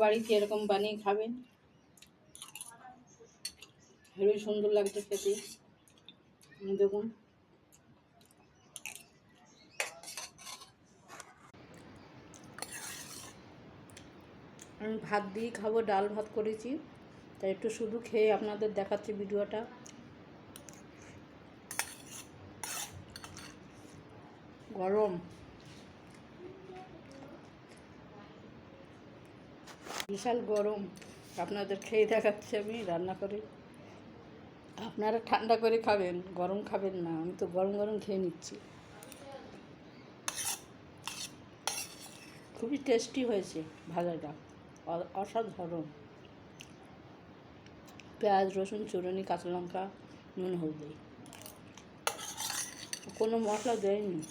বাড়িতে এরকম বানিয়ে খাবেন, হেবি সুন্দর লাগছে খেতে। দেখুন আমি ভাত দিয়ে খাবো, ডাল ভাত করেছি, তাই একটু শুধু খেয়ে আপনাদের দেখাচ্ছি ভিডিওটা। গরম, বিশাল গরম, আপনাদের খেয়ে দেখাচ্ছি আমি রান্না করে। আপনারা ঠান্ডা করে খাবেন, গরম খাবেন না। আমি তো গরম গরম খেয়ে নিচ্ছি। খুবই টেস্টি হয়েছে ভাজাটা, অসাধারণ। পেঁয়াজ, রসুন, চুরনি, কাঁচা লঙ্কা, নুন, হলদি, কোনো মশলা দেয়নি।